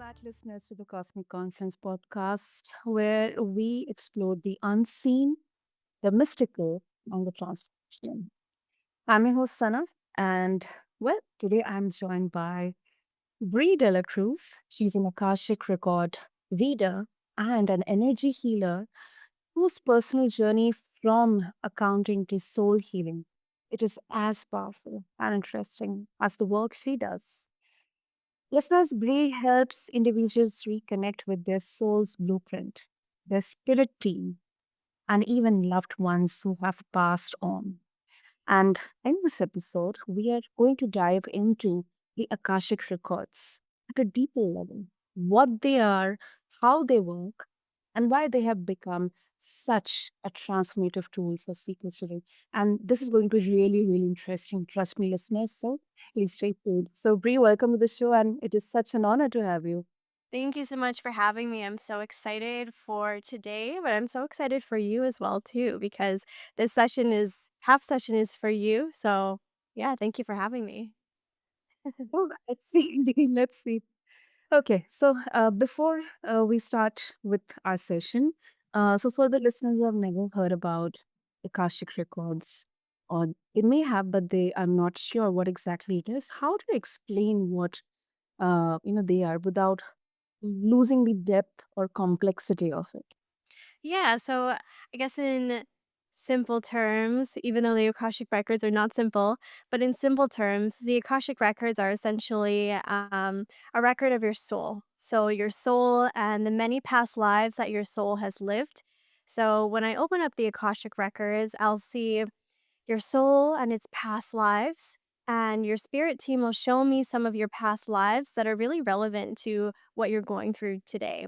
back, listeners, to the Cosmic Confluence podcast, where we explore the unseen, the mystical, and the transformational. I'm your host, Sana, and today I'm joined by Bree Delacruz. She's an Akashic record reader and an energy healer whose personal journey from accounting to soul healing it is as powerful and interesting as the work she does. Listeners, Bree helps individuals reconnect with their soul's blueprint, their spirit team, and even loved ones who have passed on. And in this episode, we are going to dive into the Akashic records at a deeper level, what they are, how they work, and why they have become such a transformative tool for seekers today. And this is going to be really, really interesting. Trust me, listeners. So please stay tuned. So, Bree, welcome to the show, and it is such an honor to have you. Thank you so much for having me. I'm so excited for today, but I'm so excited for you as well too because this session is half session is for you. So, yeah, thank you for having me. Oh, let's see. Let's see. Okay, so before we start with our session, so for the listeners who have never heard about Akashic records, or they may have, but they I'm not sure what exactly it is. How do you explain what they are without losing the depth or complexity of it? Yeah, so I guess in simple terms, even though the Akashic records are not simple, but in simple terms, the Akashic records are essentially a record of your soul. So your soul and the many past lives that your soul has lived. So when I open up the Akashic records, I'll see your soul and its past lives. And your spirit team will show me some of your past lives that are really relevant to what you're going through today.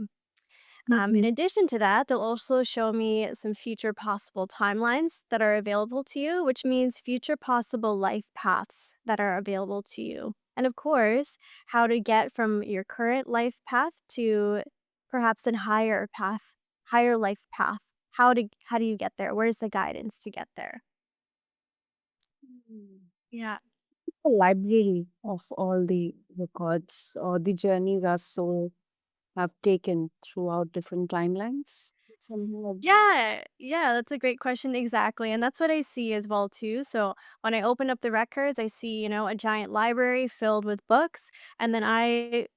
In Mm-hmm. addition to that, they'll also show me some future possible timelines that are available to you, which means future possible life paths that are available to you. And of course, how to get from your current life path to perhaps a higher path, higher life path. How do you get there? Where's the guidance to get there? Yeah. A library of all the records or the journeys our soul have taken throughout different timelines. Something like that. Yeah, that's a great question. Exactly. And that's what I see as well too. So when I open up the records, I see, a giant library filled with books, and then I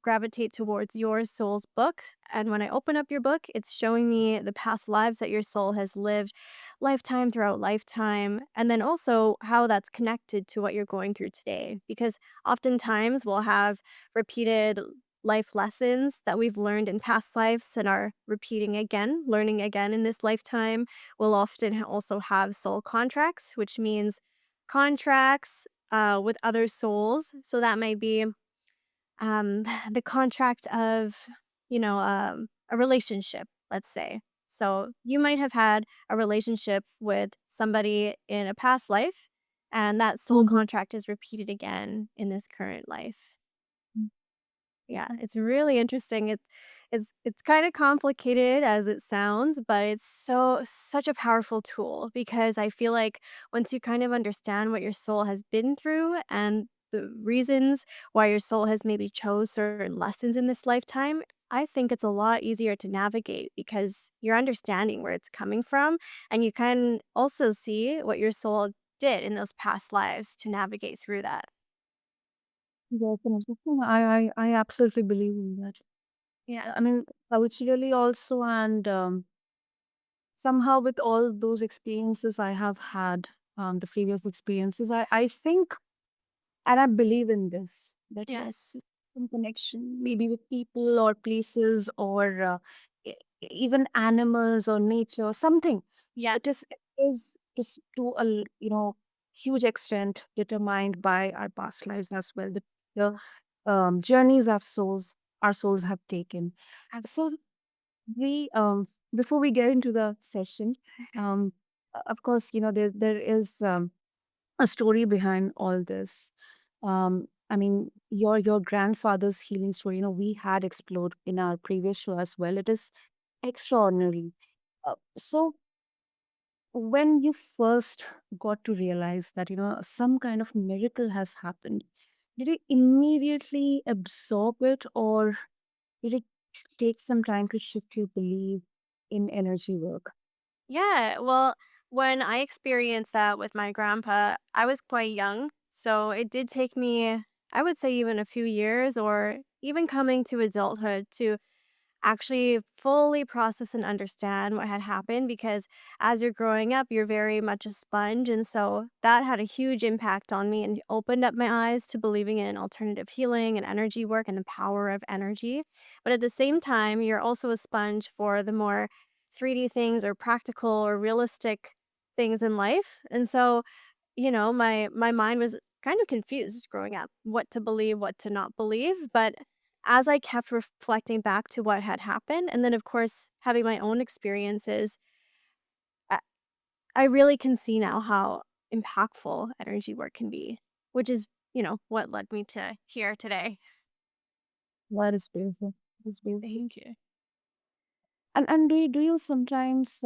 gravitate towards your soul's book. And when I open up your book, it's showing me the past lives that your soul has lived, lifetime throughout lifetime, and then also how that's connected to what you're going through today. Because oftentimes we'll have repeated life lessons that we've learned in past lives and are repeating again, learning again in this lifetime. We'll often also have soul contracts, which means contracts with other souls. So that may be the contract of, a relationship, let's say. So you might have had a relationship with somebody in a past life, and that soul Mhm. contract is repeated again in this current life. Yeah, it's really interesting. It's kind of complicated as it sounds, but it's such a powerful tool because I feel like once you kind of understand what your soul has been through and the reasons why your soul has maybe chose certain lessons in this lifetime, I think it's a lot easier to navigate because you're understanding where it's coming from and you can also see what your soul did in those past lives to navigate through that. Definitely. No, I absolutely believe in that. Yeah. I mean, culturally also, and somehow with all those experiences I have had, the previous experiences, I think and I believe in this that Yeah. yes, some connection maybe with people or places or e- even animals or nature, something. Yeah. It is just to huge extent determined by our past lives as well. The journeys our souls have taken. So we before we get into the session, um, of course, there is a story behind all this. I mean, your grandfather's healing story, we had explored in our previous show as well. It is extraordinary. So when you first got to realize that, some kind of miracle has happened, did you immediately absorb it, or did it take some time to shift your belief in energy work? Yeah, well, when I experienced that with my grandpa, I was quite young. So it did take me, I would say, even a few years or even coming to adulthood to actually fully process and understand what had happened because as you're growing up, you're very much a sponge. And so that had a huge impact on me and opened up my eyes to believing in alternative healing and energy work and the power of energy. But at the same time, you're also a sponge for the more 3D things or practical or realistic things in life. And so my mind was kind of confused growing up, what to believe, what to not believe, but as I kept reflecting back to what had happened, and then, of course, having my own experiences, I I really can see now how impactful energy work can be, which is, what led me to here today. That is beautiful. That's beautiful. Thank you. And do you sometimes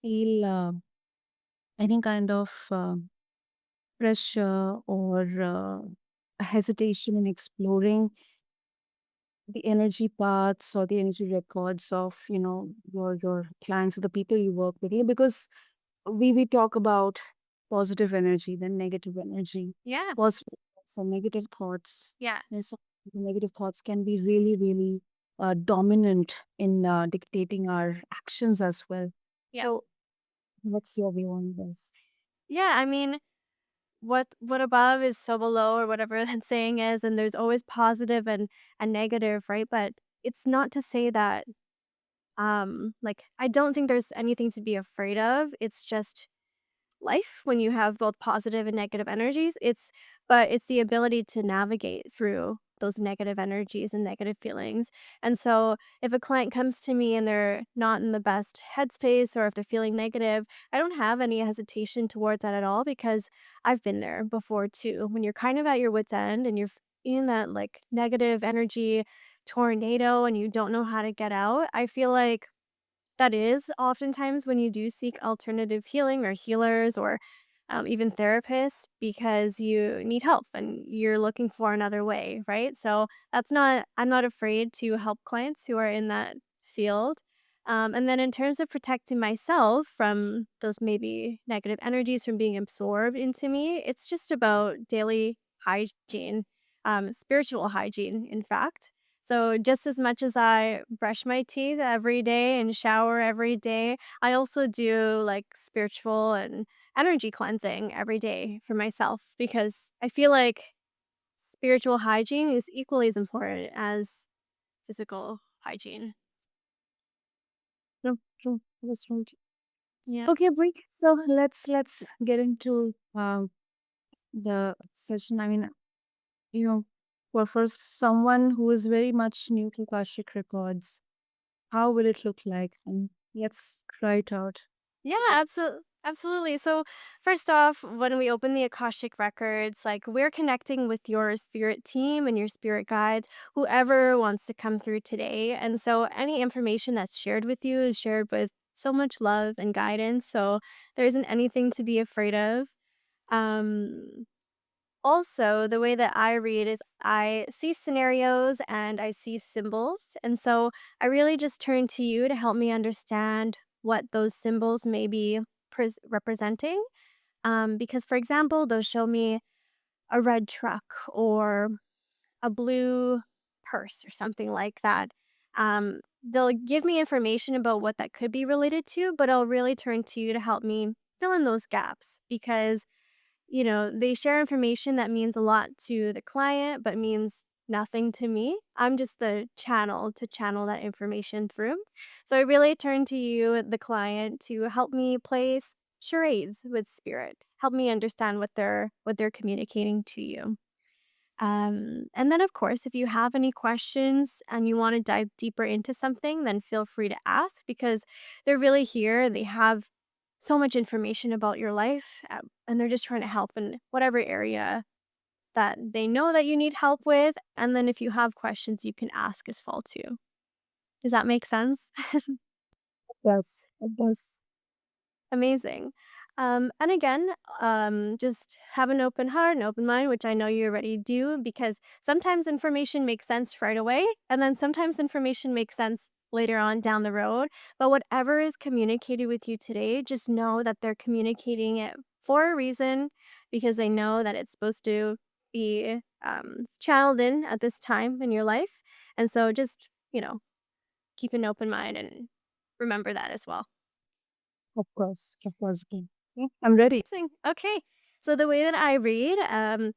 feel any kind of pressure or hesitation in exploring the energy paths or the energy records of your clients or the people you work with? Because we talk about positive energy, then negative energy, Yeah, positive thoughts or negative thoughts. yeah, Some negative thoughts can be really, really dominant in dictating our actions as well. yeah. So, what's your view on this? Yeah, I mean, what above is so below or whatever that saying is, and there's always positive and negative, right? But it's not to say that like, I don't think there's anything to be afraid of. It's just life when you have both positive and negative energies. It's the ability to navigate through those negative energies and negative feelings. And so if a client comes to me and they're not in the best headspace or if they're feeling negative, I don't have any hesitation towards that at all because I've been there before too. When you're kind of at your wits end and you're in that like negative energy tornado and you don't know how to get out, I feel like that is oftentimes when you do seek alternative healing or healers or even therapists because you need help and you're looking for another way, right? So I'm not afraid to help clients who are in that field. And then in terms of protecting myself from those maybe negative energies from being absorbed into me, it's just about daily hygiene, spiritual hygiene, in fact. So just as much as I brush my teeth every day and shower every day, I also do like spiritual and energy cleansing every day for myself because I feel like spiritual hygiene is equally as important as physical hygiene. True, true. That's right. Yeah. Okay, Brie. So let's get into the session. I mean, you know, for someone who is very much new to Kashik records, how will it look like? And let's try it out. Yeah, absolutely. So, first off, when we open the Akashic records, like we're connecting with your spirit team and your spirit guides, whoever wants to come through today. And so, any information that's shared with you is shared with so much love and guidance. So, there isn't anything to be afraid of. Um, Also, the way that I read is I see scenarios and I see symbols. And so I really just turn to you to help me understand what those symbols may be representing. Because, for example, they'll show me a red truck or a blue purse or something like that. They'll give me information about what that could be related to, but I'll really turn to you to help me fill in those gaps because they share information that means a lot to the client, but means nothing to me. I'm just the channel to channel that information through. So I really turn to you, the client, to help me place charades with spirit. Help me understand what they're communicating to you. And then, of course, if you have any questions and you want to dive deeper into something, then feel free to ask because they're really here. They have so much information about your life, and they're just trying to help in whatever area that they know that you need help with. And then, if you have questions, you can ask as well too. Does that make sense? Yes, it does. Amazing. And again, just have an open heart, an open mind, which I know you already do, because sometimes information makes sense right away, and then sometimes information makes sense later on down the road. But whatever is communicated with you today, just know that they're communicating it for a reason because they know that it's supposed to be channeled in at this time in your life. And so just, keep an open mind and remember that as well. Of course. Of course. Okay. Yeah, I'm ready. Okay. So the way that I read, and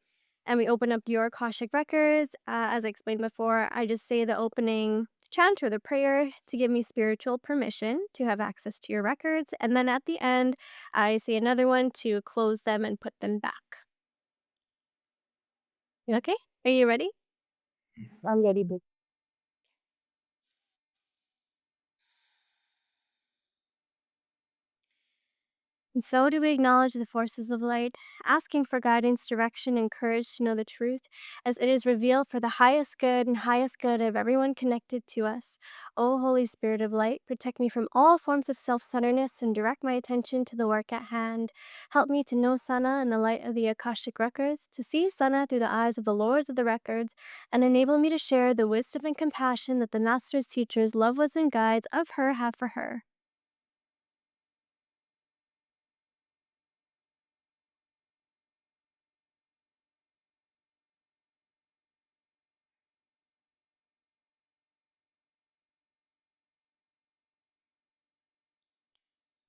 we open up your Akashic records, as I explained before, I just say the opening chant or the prayer to give me spiritual permission to have access to your records. And then at the end, I say another one to close them and put them back. Okay. Are you ready? Yes, I'm ready, bro. And so do we acknowledge the forces of light, asking for guidance, direction, and courage to know the truth, as it is revealed for the highest good and highest good of everyone connected to us. O Holy Spirit of light, protect me from all forms of self centeredness and direct my attention to the work at hand. Help me to know Sana in the light of the Akashic records, to see Sana through the eyes of the Lords of the records, and enable me to share the wisdom and compassion that the Master's teachers, loved ones, and guides of her have for her.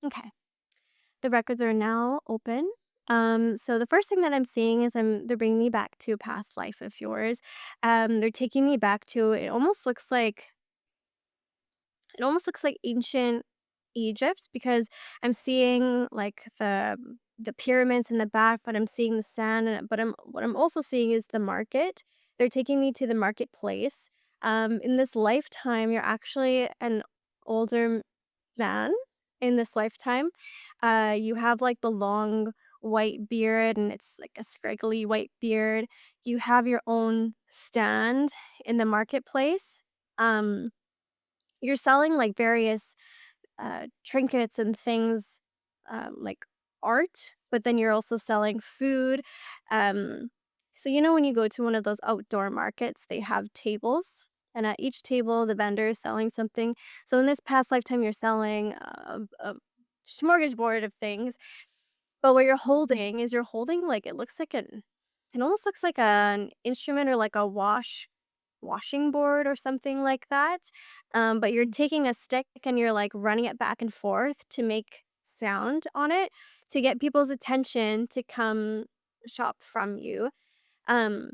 Okay. The records are now open. So the first thing that I'm seeing is they're bringing me back to a past life of yours. They're taking me back to it almost looks like ancient Egypt because I'm seeing like the pyramids in the back, but I'm seeing the sand. But what I'm also seeing is the market. They're taking me to the marketplace. In this lifetime, you're actually an older man in this lifetime. You have like the long white beard, and it's like a scraggly white beard. You have your own stand in the marketplace. Um, you're selling like various trinkets and things, like art, but then you're also selling food. Um, so, when you go to one of those outdoor markets, they have tables, and at each table, the vendor is selling something. So, in this past lifetime, you're selling a smorgasbord of things, but what you're holding like it almost looks like an instrument or like a washing board or something like that. But you're taking a stick and you're like running it back and forth to make sound on it to get people's attention to come shop from you. Um,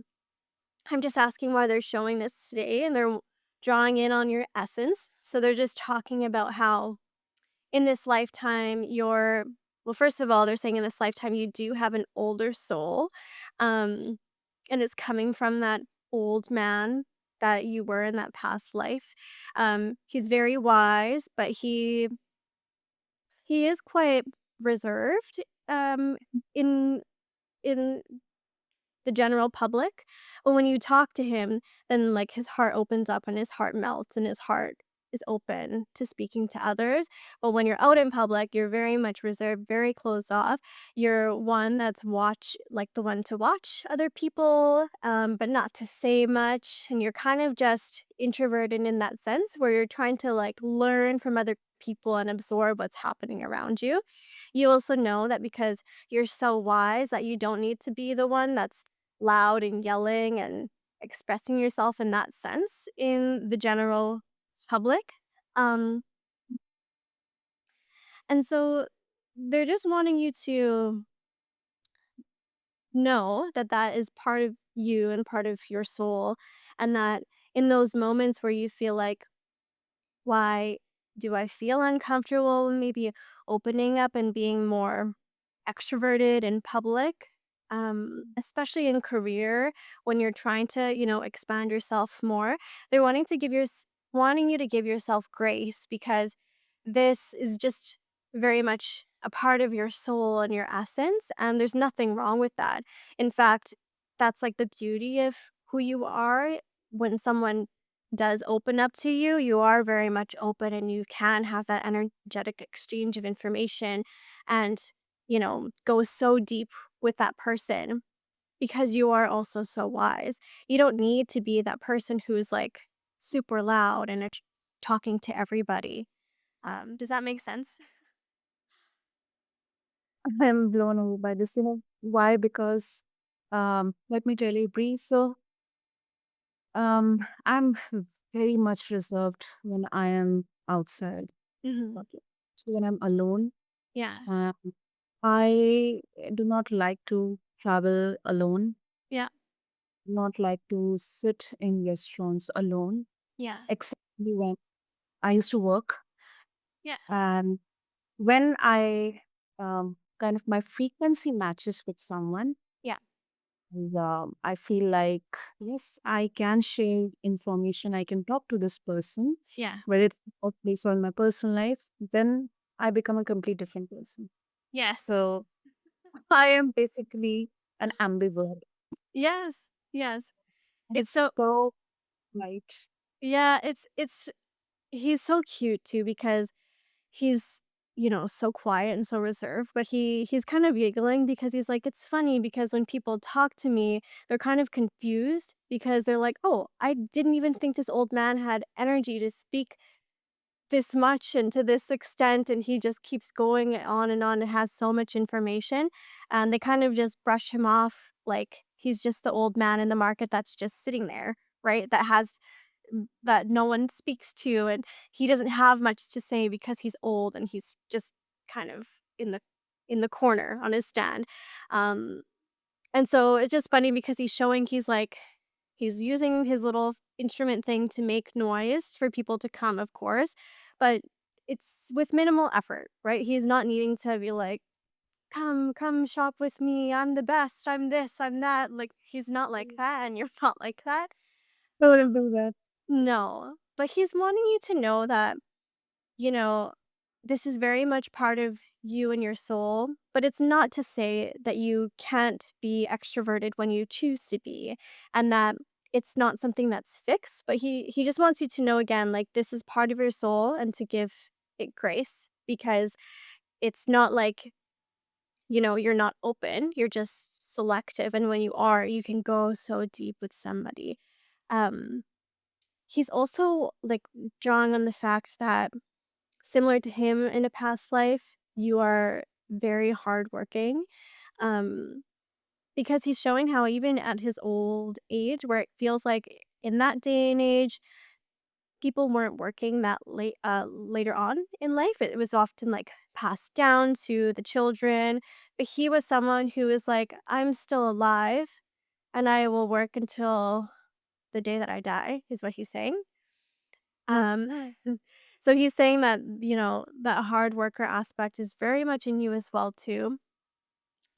I'm just asking why they're showing this today and they're drawing in on your essence. So they're just talking about how in this lifetime well, first of all, they're saying in this lifetime you do have an older soul. Um, and it's coming from that old man that you were in that past life. He's very wise, but he is quite reserved in in the general public. But when you talk to him, then like his heart opens up and his heart melts and his heart is open to speaking to others. But when you're out in public, you're very much reserved, very closed off. You're one that's like the one to watch other people, but not to say much. And you're kind of just introverted in that sense where you're trying to like learn from other people and absorb what's happening around you. You also know that because you're so wise that you don't need to be the one that's loud and yelling and expressing yourself in that sense in the general public. Um, and so they're just wanting you to know that that is part of you and part of your soul, and that in those moments where you feel like, why do I feel uncomfortable maybe opening up and being more extroverted in public, especially in career when you're trying to, expand yourself more. They're wanting you to give yourself grace because this is just very much a part of your soul and your essence, and there's nothing wrong with that. In fact, that's like the beauty of who you are. When someone does open up to you, you are very much open and you can have that energetic exchange of information. And go so deep with that person because you are also so wise. You don't need to be that person who's like super loud and talking to everybody. Does that make sense? I'm blown away by this. Why? Because let me tell you, Bree. I'm very much reserved when I am outside. Hmm. Okay. So when I'm alone, Yeah. um, I do not like to travel alone. Yeah. Not like to sit in restaurants alone, Yeah. except when I used to work. Yeah. And when I kind of my frequency matches with someone, Yeah. I feel like, yes, I can share information. I can talk to this person, Yeah. whether it's about based on my personal life, then I become a complete different person. Yes. So I am basically an ambivert. Yes. Yes. And It's so so right. yeah, it's he's so cute too because he's, so quiet and so reserved, but he's kind of giggling because he's like, it's funny because when people talk to me, they're kind of confused because they're like, "Oh, I didn't even think this old man had energy to speak this much and to this extent," and he just keeps going on and has so much information, and they kind of just brush him off like he's just the old man in the market that's just sitting there, right? That no one speaks to, and he doesn't have much to say because he's old and he's just kind of in the corner on his stand. Um, and so it's just funny because he's using his little instrument thing to make noise for people to come, of course, but it's with minimal effort, right? He's not needing to be like, come shop with me. I'm the best. I'm this, I'm that. Like, he's not like that, and you're not like that. I wouldn't do that. No, but he's wanting you to know that, you know, this is very much part of you and your soul, but it's not to say that you can't be extroverted when you choose to be, and that it's not something that's fixed, but he just wants you to know again, like, this is part of your soul and to give it grace because it's not like, you're not open, you're just selective, and when you are, you can go so deep with somebody. Um, he's also, like, drawing on the fact that similar to him in a past life, you are very hardworking, um, because he's showing how even at his old age, where it feels like in that day and age, people weren't working that later on in life. It was often, like, passed down to the children, but he was someone who was like, "I'm still alive, and I will work until the day that I die," is what he's saying. So he's saying that, that hard worker aspect is very much in you as well too.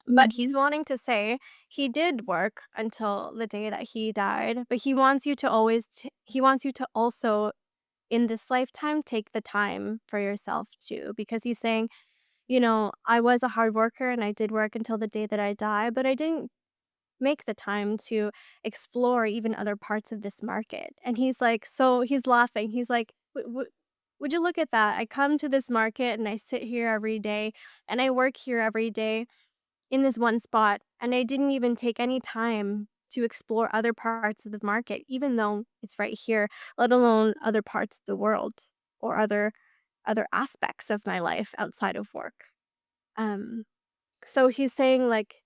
But he's Mhm. wanting to say he did work until the day that he died, but he wants you to he wants you to also in this lifetime take the time for yourself too because he's saying, I was a hard worker and I did work until the day that I die, but I didn't make the time to explore even other parts of this market. And he's like, so he's laughing. He's like, would you look at that? I come to this market and I sit here every day and I work here every day in this one spot. And I didn't even take any time to explore other parts of the market, even though it's right here, let alone other parts of the world or other aspects of my life outside of work. Um, so he's saying like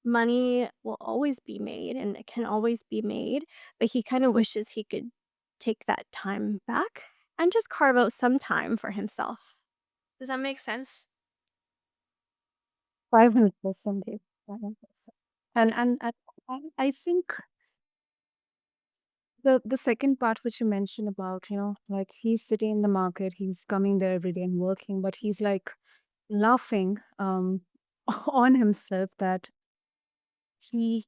money will always be made and it can always be made, but he kind of wishes he could take that time back and just carve out some time for himself. Does that make sense? 500%. 500%. And I think the second part which you mentioned about, like he's sitting in the market, he's coming there every day and working, but he's like laughing on himself that he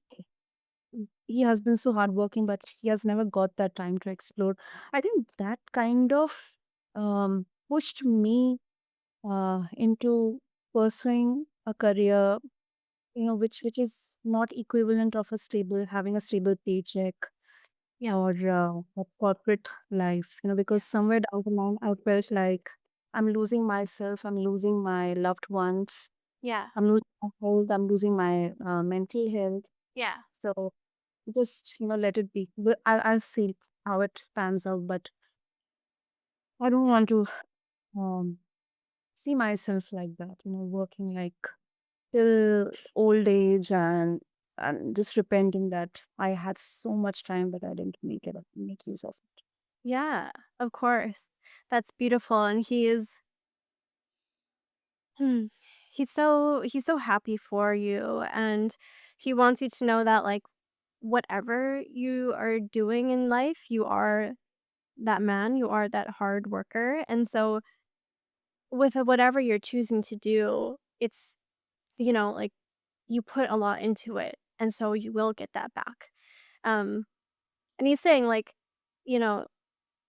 he has been so hardworking, but he has never got that time to explore. I think that kind of pushed me into pursuing a career, which is not equivalent of a stable having a stable paycheck, Yeah. or a corporate life. Because Yeah. somewhere down the line, I felt like I'm losing myself, I'm losing my loved ones. Yeah. I'm losing my health, I'm losing my mental health. Yeah. So just, let it be. I'll see how it pans out, but I don't want to um, see myself like that, working like till old age and just repenting that I had so much time, but I didn't make use of it. Yeah, of course. That's beautiful, and he is hmm, he's so happy for you, and he wants you to know that, like, whatever you are doing in life, you are that man, you are that hard worker, and so with whatever you're choosing to do, it's, like, you put a lot into it, and so you will get that back. Um, and he's saying, like, you know,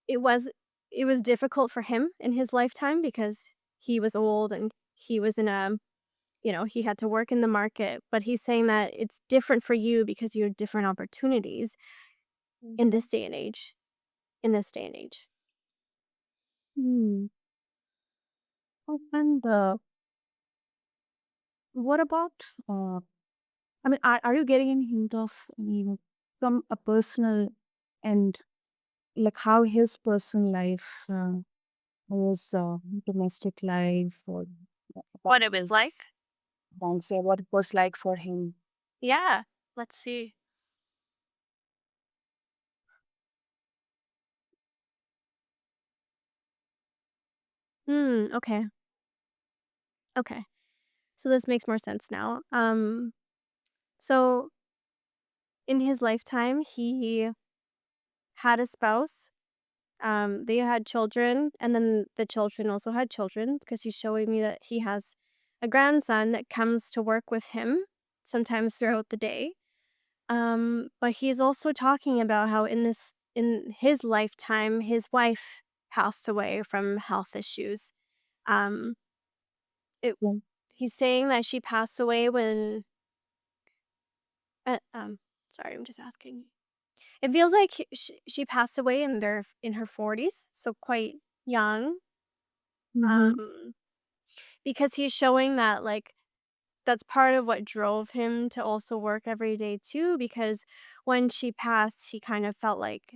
it was it was difficult for him in his lifetime because he was old and he was in a he had to work in the market, but he's saying that it's different for you because you have different opportunities in this day and age. In this day and age. Hmm. Oh, and what about, I mean, are you getting any hint of, from a personal and like how his personal life was, domestic life, or about What it was like? his, say what it was like for him? Yeah. Let's see. Okay. Okay. So this makes more sense now. So in his lifetime, he had a spouse. They had children, and then the children also had children because he's showing me that he has a grandson that comes to work with him sometimes throughout the day. But he's also talking about how in his lifetime, his wife passed away from health issues. Um, it Yeah. he's saying that she passed away when sorry, I'm just asking. It feels like she passed away in her 40s, so quite young. Mm-hmm. Um, because he's showing that, like, that's part of what drove him to also work every day too, because when she passed, he kind of felt like,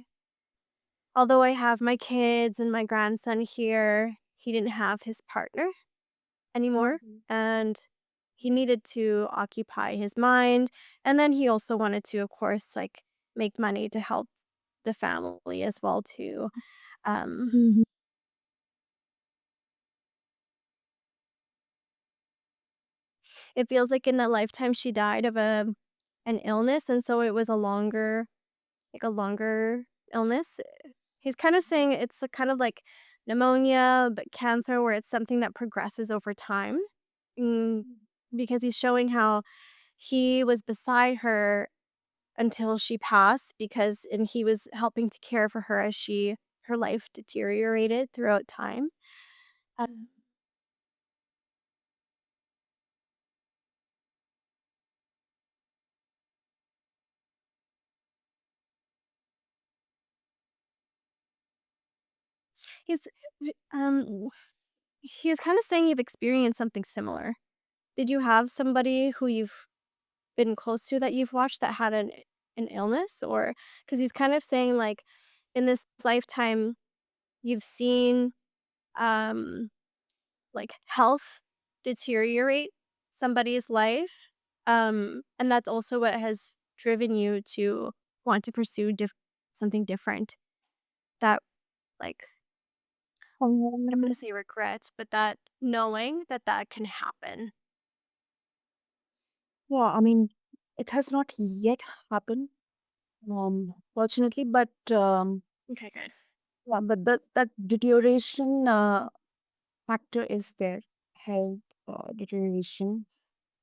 although I have my kids and my grandson here, he didn't have his partner anymore, Mhm. and he needed to occupy his mind, and then he also wanted to, of course, like, make money to help the family as well too. Um, Mhm. it feels like in that lifetime she died of an illness, and so it was a longer illness. He's kind of saying it's a kind of like pneumonia, but cancer, where it's something that progresses over time. Mm, because he's showing how he was beside her until she passed and he was helping to care for her as her life deteriorated throughout time. Um, he's um he was kind of saying you've experienced something similar. Did you have somebody who you've been close to that you've watched that had an illness? Or because he's kind of saying, like, in this lifetime, you've seen, um, like, health deteriorate somebody's life, and that's also what has driven you to want to pursue something different that, like, I'm Um, gonna say regrets, but that knowing that that can happen. yeah, I mean, it has not yet happened, fortunately, but Okay, good. yeah, but that deterioration factor is there, health deterioration,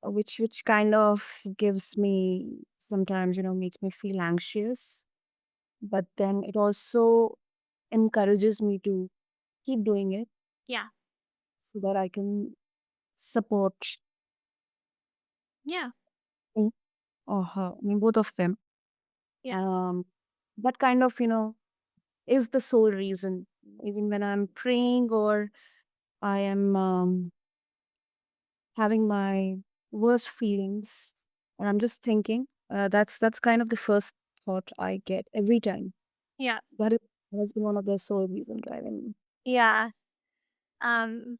which kind of gives me sometimes, makes me feel anxious, but then it also encourages me to keep doing it Yeah. so that I can support Yeah. him or her, I mean, both of them. Yeah. Um, that kind of, is the sole reason. Even when I'm praying or I am having my worst feelings, and I'm just thinking, that's kind of the first thought I get every time. Yeah. That has been one of the sole reason driving me. Yeah. Um,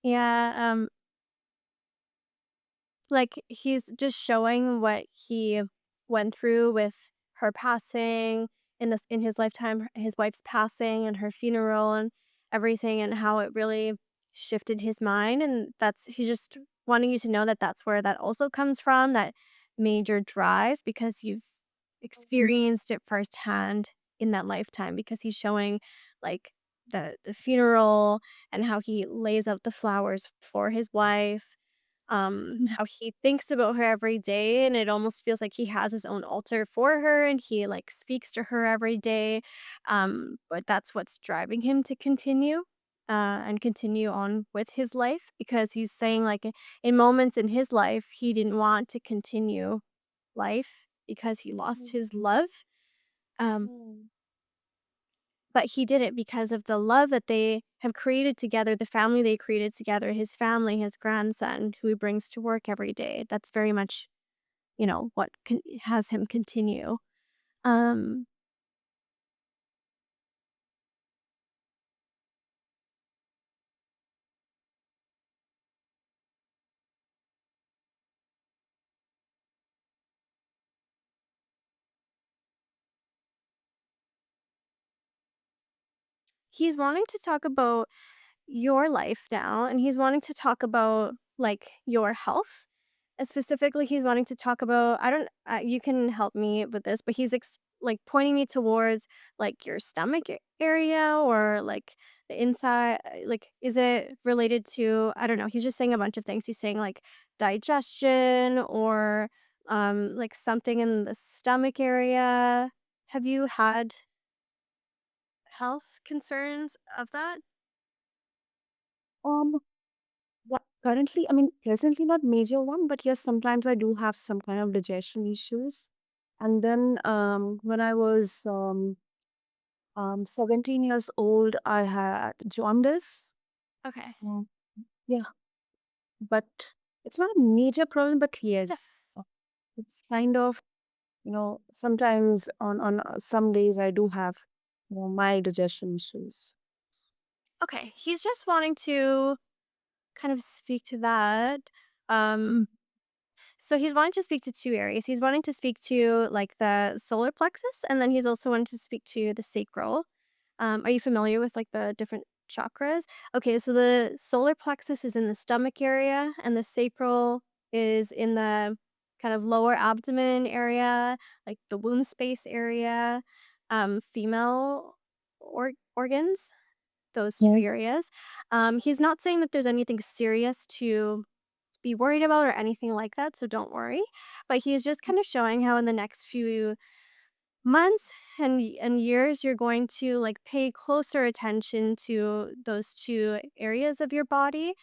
yeah, like, he's just showing what he went through with her passing in his lifetime, his wife's passing and her funeral and everything, and how it really shifted his mind, and that's he's just wanting you to know that that's where that also comes from, that major drive, because you've experienced it firsthand in that lifetime, because he's showing, like, the funeral and how he lays out the flowers for his wife, how he thinks about her every day, and it almost feels like he has his own altar for her, and he, like, speaks to her every day, but that's what's driving him to continue, and continue on with his life, because he's saying, like, in moments in his life, he didn't want to continue life because he lost his love, um, but he did it because of the love that they have created together, the family they created together, his family, his grandson, who he brings to work every day. That's very much, what has him continue. Um, he's wanting to talk about your life now, and he's wanting to talk about, like, your health. Specifically, he's wanting to talk about, I don't you can help me with this, but he's like, pointing me towards, like, your stomach area, or, like, the inside, like, is it related to, I don't know, he's just saying a bunch of things. He's saying, like, digestion, or, like, something in the stomach area. Have you had health concerns of that? Um, what currently, I mean, presently not major one, but yes, sometimes I do have some kind of digestion issues. And then when I was 17 years old, I had jaundice. Okay. Mm, yeah, but it's not a major problem, but Yeah. yes, it's kind of, sometimes on some days I do have, mild digestion issues. Okay. He's just wanting to kind of speak to that. Um, so he's wanting to speak to two areas. He's wanting to speak to, like, the solar plexus, and then he's also wanting to speak to the sacral. Are you familiar with, like, the different chakras? Okay, so the solar plexus is in the stomach area, and the sacral is in the kind of lower abdomen area, like the womb space area, female organs, those two Yeah. areas. He's not saying that there's anything serious to be worried about or anything like that, so don't worry. But he's just kind of showing how in the next few months and years you're going to, like, pay closer attention to those two areas of your body,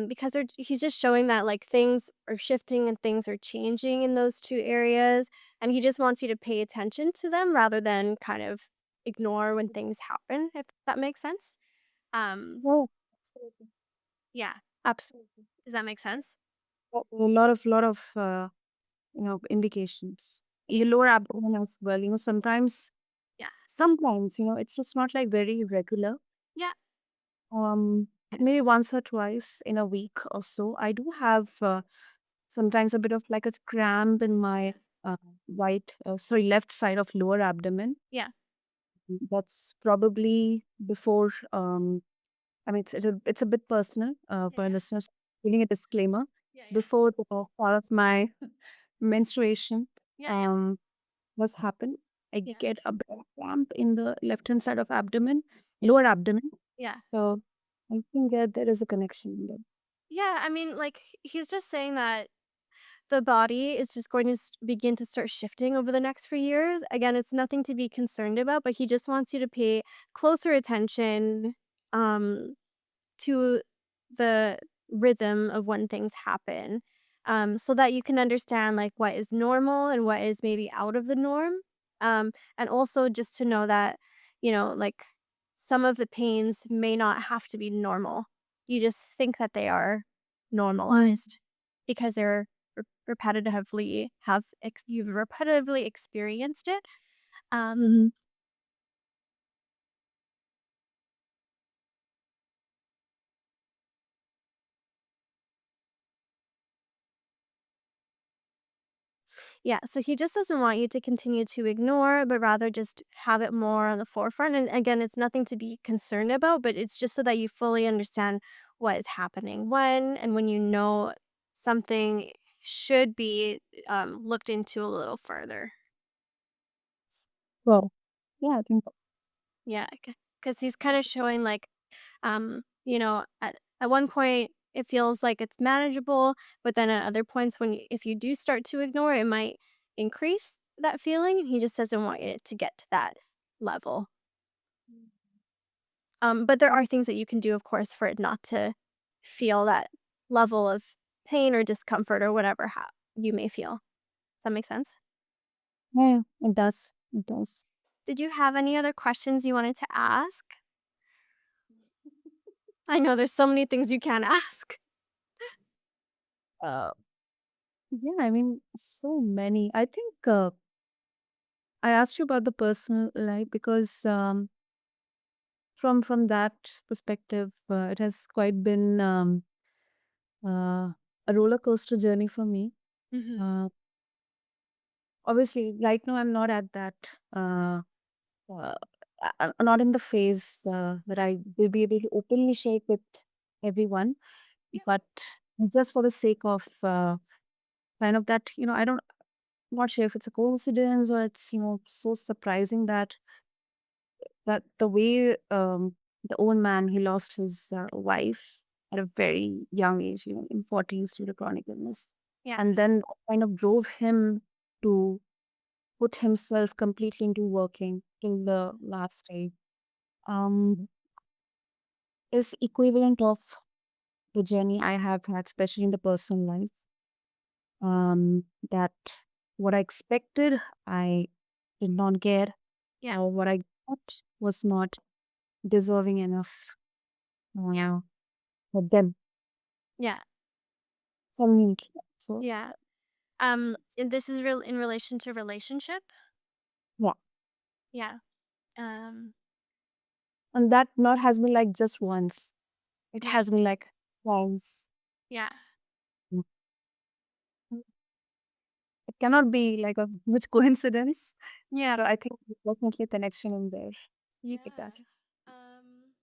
because he's just showing that, like, things are shifting and things are changing in those two areas, and he just wants you to pay attention to them rather than kind of ignore when things happen, if that makes sense. um Oh, absolutely. yeah, Absolutely. does that make sense? A lot of indications in Yeah. the lower abdomen as well. Yeah. Sometimes, it's just not like very regular. Yeah. Maybe once or twice in a week or so. I do have sometimes a bit of like a cramp in my left side of lower abdomen. Yeah. That's probably before. I mean, it's a bit personal Yeah. for listeners. Giving a disclaimer Yeah. Yeah. before the start of my menstruation. Yeah. Yeah. Um, what's happened? I Yeah. get a bit of cramp in the left hand side of abdomen, Yeah. lower abdomen. Yeah. So I think there is a connection there. Yeah, I mean, like, he's just saying that the body is just going to begin to start shifting over the next few years. Again, it's nothing to be concerned about, but he just wants you to pay closer attention, um, to the rhythm of when things happen. so that you can understand like what is normal and what is maybe out of the norm. And also just to know that, like some of the pains may not have to be normal. You just think that they are Mm. normalized because they're you've repetitively experienced it. Um, Mhm. Yeah, so he just doesn't want you to continue to ignore, but rather just have it more on the forefront. And again, it's nothing to be concerned about, but it's just so that you fully understand what is happening when, and when you know something should be looked into a little further. Well, yeah, I think Yeah, because he's kind of showing like, at one point it feels like it's manageable, but then at other points if you do start to ignore, it might increase that feeling. He just doesn't want it to get to that level. But there are things that you can do, of course, for it not to feel that level of pain or discomfort or whatever you may feel. Does that make sense? yeah, it does. It does. Did you have any other questions you wanted to ask? I know there's so many things you can ask. Uh, yeah, I mean, so many. I think I asked you about the personal life because from that perspective, it has quite been a roller coaster journey for me. Hmm. Uh, Obviously, right now I'm not at that. Uh, uh, Not in the phase that I will be able to openly share it with everyone, Yeah. but just for the sake of kind of that, not sure if it's a coincidence or it's so surprising that the way the old man he lost his wife at a very young age, in 40s due to chronic illness, Yeah. and then kind of drove him to put himself completely into working till the last day. Um, is equivalent of the journey I have had, especially in the personal life. That what I expected, I did not get, Yeah. or what I got was not deserving enough, Yeah. uh, for them, Yeah. for me. So Yeah. And this is real in relation to relationship. yeah, Yeah. Um, and that not has been like just once. It yeah. has been like twice. Yeah. Mm. It cannot be like a huge coincidence, Yeah. but I think there's definitely a connection in there. It Yeah. does. Um,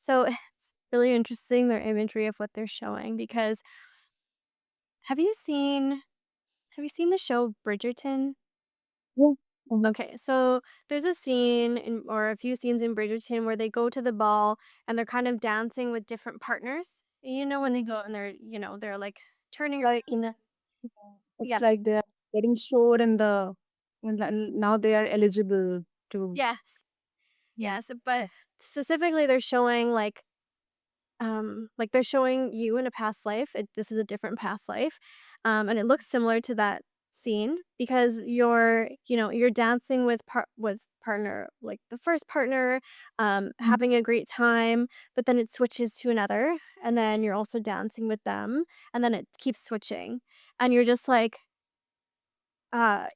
so it's really interesting their imagery of what they're showing because have you seen have you seen the show Bridgerton? Yeah. Mhm. Okay, so there's a scene or a few scenes in Bridgerton where they go to the ball and they're kind of dancing with different partners. You know when they go and they're like turning Like around. it's Yeah. like they're getting showed in the and now they are eligible to. Yes. Yeah. Yes, but specifically they're showing like they're showing you in a past life. This is a different past life. And it looks similar to that scene because you're dancing with partner, like the first partner, Mm. having a great time, but then it switches to another, and then you're also dancing with them, and then it keeps switching. And you're just like,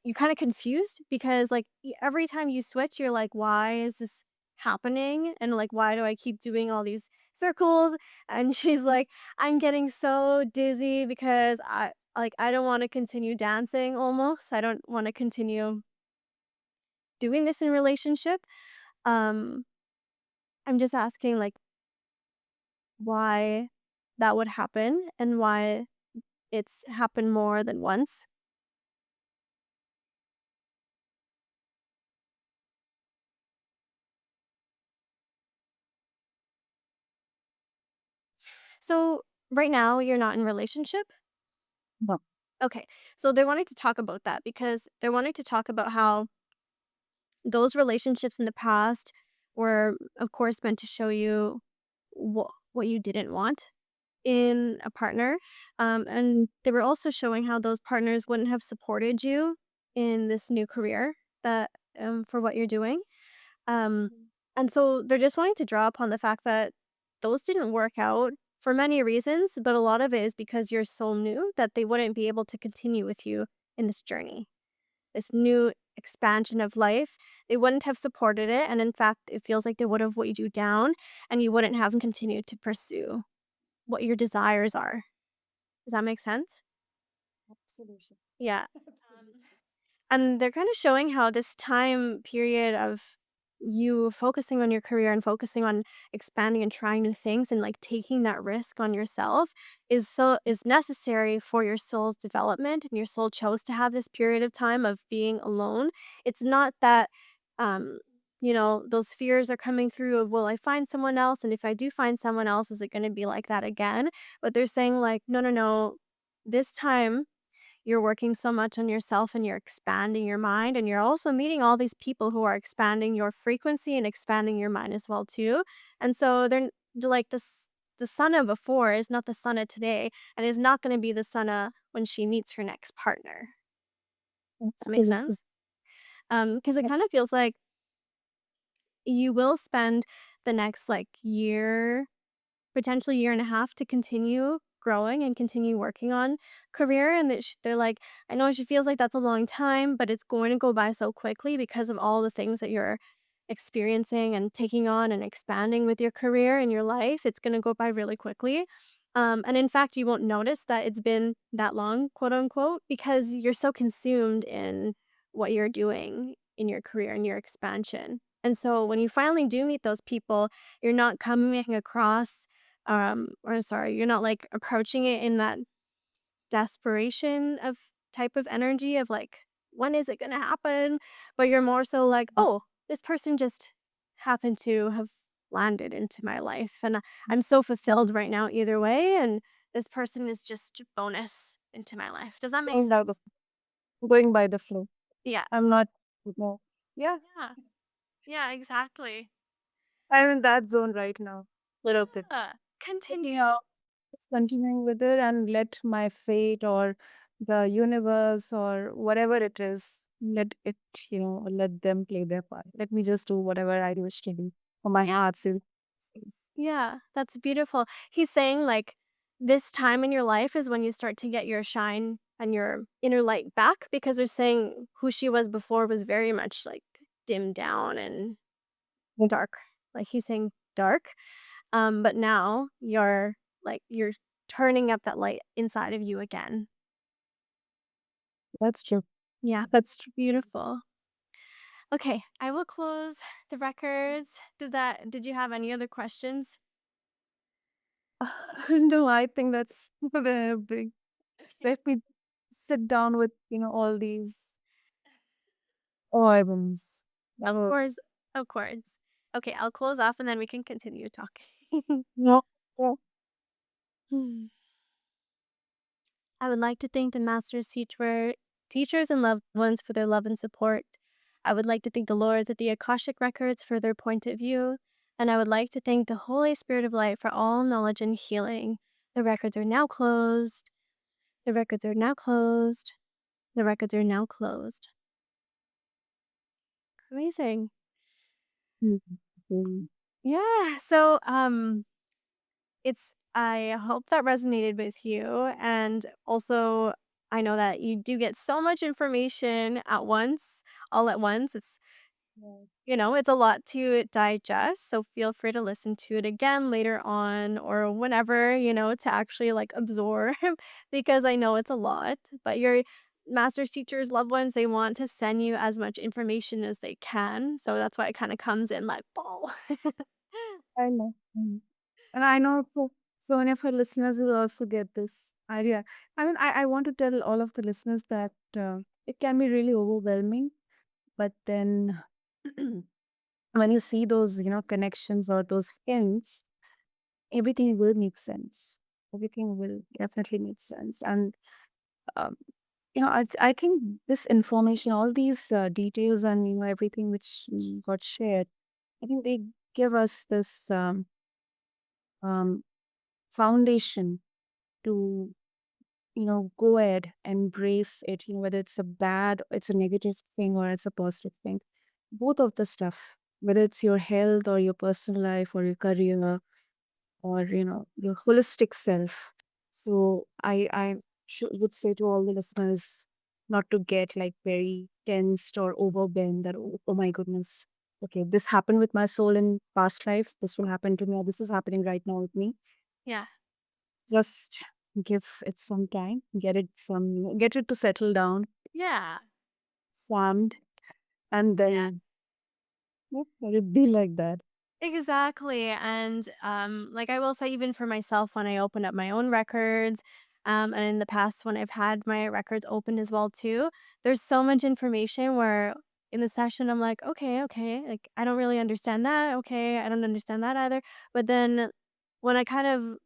you're kinda confused because, like, every time you switch, you're like, "Why is this happening?" And, like, "Why do I keep doing all these circles?" And she's like, "I'm getting so dizzy because I don't wanna continue dancing almost. I don't wanna continue doing this in relationship." Um, I'm just asking, like, why that would happen and why it's happened more than once. So right now you're not in relationship? No. Okay. So they're wanting to talk about that because they're wanting to talk about how those relationships in the past were of course meant to show you what you didn't want in a partner. And they were also showing how those partners wouldn't have supported you in this new career that for what you're doing. Um, and so they're just wanting to draw upon the fact that those didn't work out for many reasons, but a lot of it is because you're so new that they wouldn't be able to continue with you in this journey, this new expansion of life. They wouldn't have supported it. And in fact, it feels like they would have weighed you down and you wouldn't have continued to pursue what your desires are. Does that make sense? Absolutely. Yeah. Absolutely. And they're kind of showing how this time period of you focusing on your career and focusing on expanding and trying new things and like taking that risk on yourself is necessary for your soul's development, and your soul chose to have this period of time of being alone. It's not that um those fears are coming through of, will I find someone else, and if I do find someone else, is it going to be like that again? But they're saying like, no, no, no, this time you're working so much on yourself and you're expanding your mind, and you're also meeting all these people who are expanding your frequency and expanding your mind as well too. And so they're like this, the Sana before is not the Sana today, and is not going to be the Sana when she meets her next partner. That makes Absolutely. sense. Because it kind of feels like you will spend the next like year, potentially year and a half, to continue growing and continue working on career. And that they're like, I know she feels like that's a long time, but it's going to go by so quickly because of all the things that you're experiencing and taking on and expanding with your career and your life. It's going to go by really quickly. And in fact, you won't notice that it's been that long, quote unquote, because you're so consumed in what you're doing in your career and your expansion. And so when you finally do meet those people, you're not coming across or sorry, you're not like approaching it in that desperation of type of energy of like, when is it gonna happen? But you're more so like, oh, this person just happened to have landed into my life, and I'm so fulfilled right now either way, and this person is just bonus into my life. Does that make Going sense? by the going by the flow. Yeah. I'm not, no. Yeah, Yeah. Yeah, exactly. I'm in that zone right now. Little bit. Yeah. But Continue. yeah, just continuing with it and let my fate or the universe or whatever it is, let it, let them play their part. Let me just do whatever I wish to do for my arts. Yeah, that's beautiful. He's saying like this time in your life is when you start to get your shine and your inner light back, because they're saying who she was before was very much like dimmed down and dark. Like he's saying dark. But now you're turning up that light inside of you again. That's true. Yeah, That's true. beautiful. Okay, I will close the records. Did you have any other questions? No, I think that's very big. Let me sit down with, all these albums. That Of will, course, of course. Okay, I'll close off and then we can continue talking. no, no, Hmm. I would like to thank the teachers and loved ones for their love and support. I would like to thank the lords at the Akashic Records for their point of view. And I would like to thank the Holy Spirit of Light for all knowledge and healing. The records are now closed. The records are now closed. The records are now closed. Amazing. mm, mm. Yeah. So I hope that resonated with you, and also I know that you do get so much information at once, all at once. Yeah, It's a lot to digest, so feel free to listen to it again later on or whenever, to actually like absorb because I know it's a lot, but your master's teachers, loved ones, they want to send you as much information as they can. So that's why it kind of comes in like, ball. I know. And I know so many of our listeners will also get this idea. I mean, I want to tell all of the listeners that it can be really overwhelming, but then when you see those, connections or those hints, everything will make sense. Everything will definitely make sense. And, um, I think this information, all these details and, everything which got shared, I think they give us this um, foundation to, go ahead, embrace it, whether it's a negative thing or it's a positive thing. Both of the stuff, whether it's your health or your personal life or your career or your holistic self. So I would say to all the listeners not to get like very tensed or overwhelmed that, oh my goodness, okay, this happened with my soul in past life, this will happen to me, or this is happening right now with me. Yeah. Just give it some time, get it to settle down, Yeah. formed, and Yeah. then, yeah, let it be like that. Exactly. And like I will say, even for myself, when I open up my own records, and in the past when I've had my records open as well too, there's so much information where in the session I'm like, okay, okay, like I don't really understand that. Okay, I don't understand that either. But then when I kind of,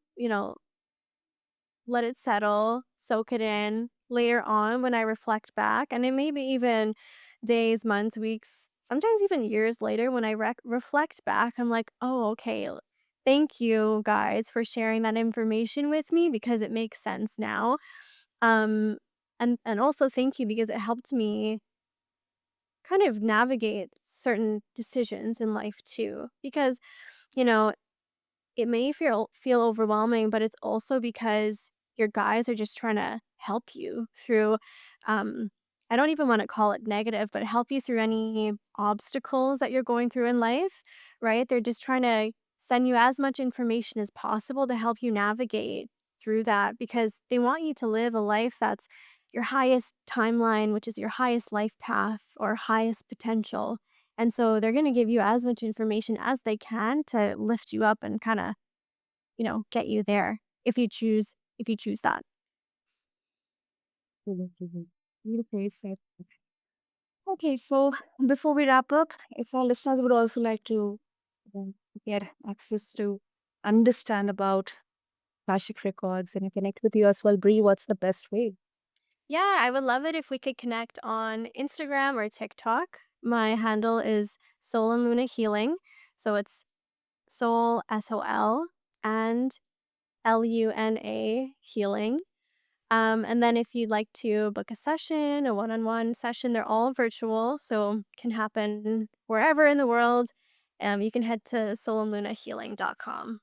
let it settle, soak it in. Later on, when I reflect back, and it may be even days, months, weeks, sometimes even years later, when I reflect back, I'm like, oh, okay. Thank you guys for sharing that information with me because it makes sense now. Um, and also thank you because it helped me kind of navigate certain decisions in life too. Because you know, it may feel overwhelming, but it's also because your guys are just trying to help you through, um, I don't even wanna call it negative, but help you through any obstacles that you're going through in life, right? They're just trying to send you as much information as possible to help you navigate through that because they want you to live a life that's your highest timeline, which is your highest life path or highest potential. And so they're gonna give you as much information as they can to lift you up and kinda, get you there if you choose that. Mhm. Beautifully said. Okay, so before we wrap up, if our listeners would also like to um, get access to understand about Akashic records and connect with you as well, Bree, what's the best way? Yeah, I would love it if we could connect on Instagram or TikTok. My handle is Soul and Luna Healing. So it's Soul, SOL, and LUNA Healing. And then if you'd like to book a session, a one-on-one session, they're all virtual, so can happen wherever in the world. You can head to soulandlunahealing.com.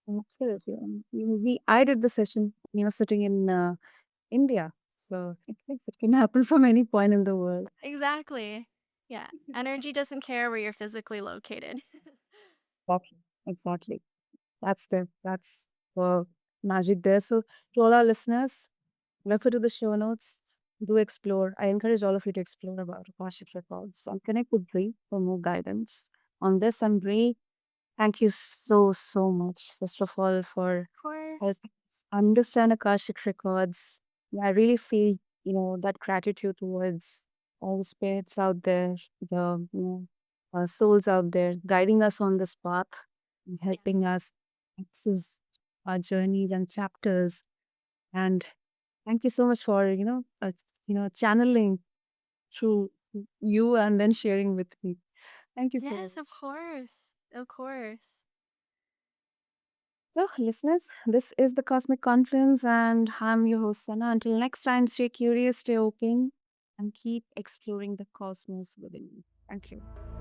Absolutely. I did the session, sitting in India. So it can happen from any point in the world. Exactly. Yeah. Energy doesn't care where you're physically located. Exactly. Exactly. That's the magic there. So to all our listeners, refer to the show notes. Do explore. I encourage all of you to explore about Akashic records and connect with Bree for more guidance on this. And Bree, thank you so, so much, first of all, for Of course. helping us understand Akashic records. I really feel, that gratitude towards all the spirits out there, the souls out there, guiding us on this path and Yeah. helping us access our journeys and chapters. And thank you so much for, channeling through you and then sharing with me. Thank you so Yes, of much. course. Of course. So, listeners, this is the Cosmic Confluence, and I'm your host, Sana. Until next time, stay curious, stay open, and keep exploring the cosmos within you. Thank you.